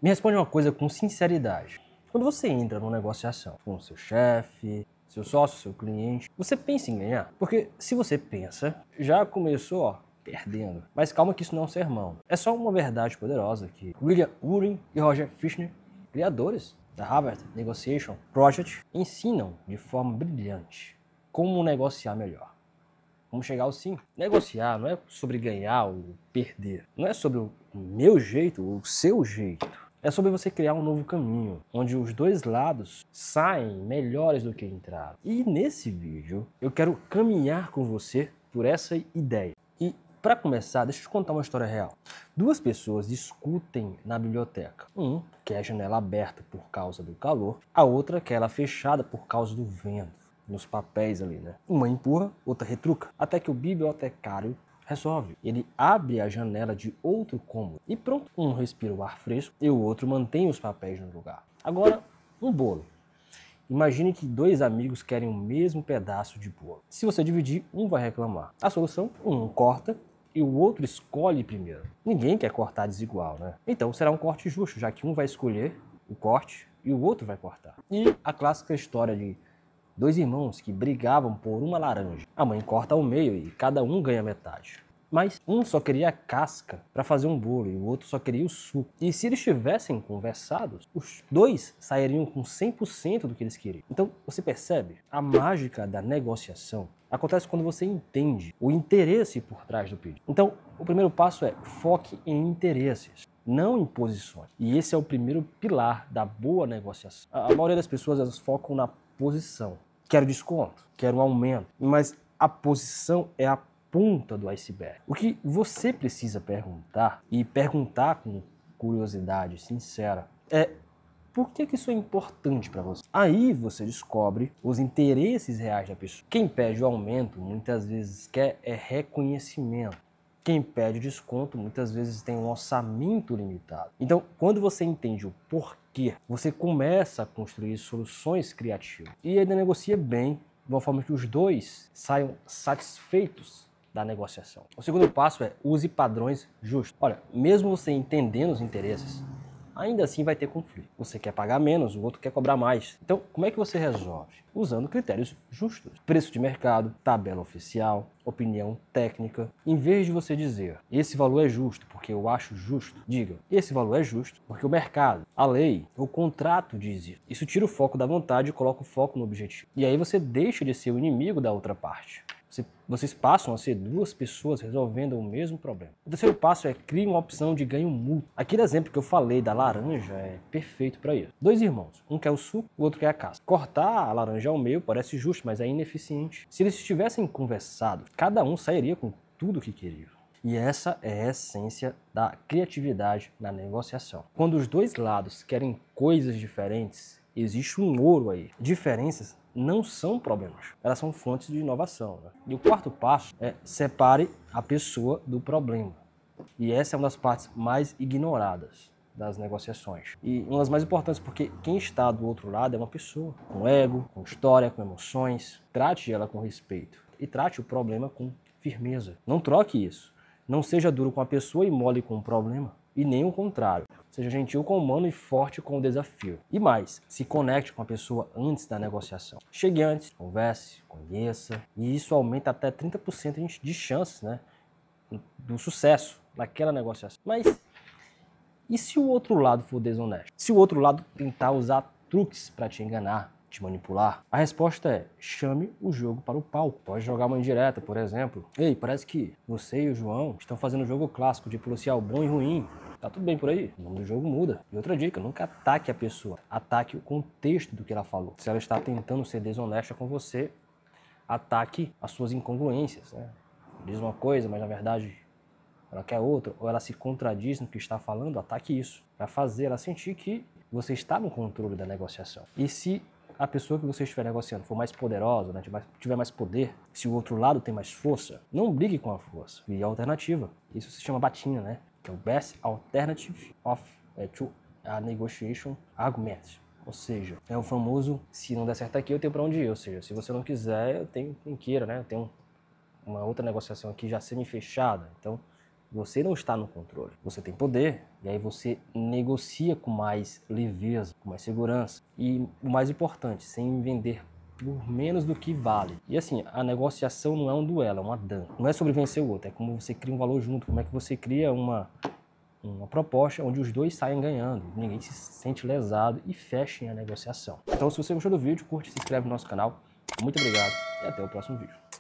Me responde uma coisa com sinceridade. Quando você entra numa negociação com o seu chefe, seu sócio, seu cliente, você pensa em ganhar? Porque se você pensa, já começou, perdendo. Mas calma que isso não é um sermão. É só uma verdade poderosa que William Ury e Roger Fisher, criadores da Harvard Negotiation Project, ensinam de forma brilhante como negociar melhor. Como chegar ao sim. Negociar não é sobre ganhar ou perder. Não é sobre o meu jeito ou o seu jeito. É sobre você criar um novo caminho, onde os dois lados saem melhores do que entraram. E nesse vídeo, eu quero caminhar com você por essa ideia. E para começar, deixa eu te contar uma história real. Duas pessoas discutem na biblioteca. Um quer a janela aberta por causa do calor, a outra quer ela fechada por causa do vento. Nos papéis ali, né? Uma empurra, outra retruca, até que o bibliotecário resolve. Ele abre a janela de outro cômodo e pronto. Um respira o ar fresco e o outro mantém os papéis no lugar. Agora, um bolo. Imagine que dois amigos querem o mesmo pedaço de bolo. Se você dividir, um vai reclamar. A solução, um corta e o outro escolhe primeiro. Ninguém quer cortar desigual, né? Então será um corte justo, já que um vai escolher o corte e o outro vai cortar. E a clássica história de dois irmãos que brigavam por uma laranja. A mãe corta ao meio e cada um ganha metade. Mas um só queria a casca para fazer um bolo e o outro só queria o suco. E se eles tivessem conversados, os dois sairiam com 100% do que eles queriam. Então, você percebe? A mágica da negociação acontece quando você entende o interesse por trás do pedido. Então, o primeiro passo é foque em interesses, não em posições. E esse é o primeiro pilar da boa negociação. A maioria das pessoas, elas focam na posição. Quero desconto, quero um aumento, mas a posição é a ponta do iceberg. O que você precisa perguntar, e perguntar com curiosidade sincera, é por que isso é importante para você? Aí você descobre os interesses reais da pessoa. Quem pede o aumento muitas vezes quer reconhecimento. Quem pede desconto muitas vezes tem um orçamento limitado. Então, quando você entende o porquê, você começa a construir soluções criativas. E ainda negocia bem, de uma forma que os dois saiam satisfeitos da negociação. O segundo passo é use padrões justos. Olha, mesmo você entendendo os interesses, ainda assim vai ter conflito. Você quer pagar menos, o outro quer cobrar mais. Então, como é que você resolve? Usando critérios justos. Preço de mercado, tabela oficial, opinião técnica. Em vez de você dizer, esse valor é justo porque eu acho justo, diga, esse valor é justo porque o mercado, a lei, o contrato diz isso. Isso tira o foco da vontade e coloca o foco no objetivo. E aí você deixa de ser o inimigo da outra parte. Vocês passam a ser duas pessoas resolvendo o mesmo problema. O terceiro passo é criar uma opção de ganho mútuo. Aquele exemplo que eu falei da laranja é perfeito para isso. Dois irmãos, um quer o suco, o outro quer a casca. Cortar a laranja ao meio parece justo, mas é ineficiente. Se eles tivessem conversado, cada um sairia com tudo o que queria. E essa é a essência da criatividade na negociação. Quando os dois lados querem coisas diferentes, existe um ouro aí. Diferenças não são problemas, elas são fontes de inovação, né? E o quarto passo é separe a pessoa do problema. E essa é uma das partes mais ignoradas das negociações. E uma das mais importantes porque quem está do outro lado é uma pessoa, com ego, com história, com emoções. Trate ela com respeito e trate o problema com firmeza. Não troque isso. Não seja duro com a pessoa e mole com o problema. E nem o contrário. Seja gentil com o humano e forte com o desafio. E mais, se conecte com a pessoa antes da negociação. Chegue antes, converse, conheça. E isso aumenta até 30% de chances, né, do sucesso naquela negociação. Mas e se o outro lado for desonesto? Se o outro lado tentar usar truques para te enganar, te manipular? A resposta é, chame o jogo para o palco. Pode jogar uma indireta, por exemplo. Ei, parece que você e o João estão fazendo um jogo clássico de policial bom e ruim. Tá tudo bem por aí? O nome do jogo muda. E outra dica, nunca ataque a pessoa. Ataque o contexto do que ela falou. Se ela está tentando ser desonesta com você, ataque as suas incongruências, né? Diz uma coisa, mas na verdade ela quer outra, ou ela se contradiz no que está falando, ataque isso. Para fazer ela sentir que você está no controle da negociação. E se a pessoa que você estiver negociando for mais poderosa, né, tiver mais poder, se o outro lado tem mais força, não brigue com a força. E a alternativa, isso se chama batina, né? Que é o best alternative to a negotiation argument. Ou seja, é o famoso, se não der certo aqui, eu tenho para onde ir. Ou seja, se você não quiser, eu tenho quem queira, né? Eu tenho uma outra negociação aqui já semi-fechada. Então, Você não está no controle. Você tem poder e aí você negocia com mais leveza, com mais segurança. E o mais importante, sem vender por menos do que vale. E assim, a negociação não é um duelo, é uma dança. Não é sobre vencer o outro, é como você cria um valor junto, como é que você cria uma proposta onde os dois saem ganhando, ninguém se sente lesado e fechem a negociação. Então, se você gostou do vídeo, curte, se inscreve no nosso canal. Muito obrigado e até o próximo vídeo.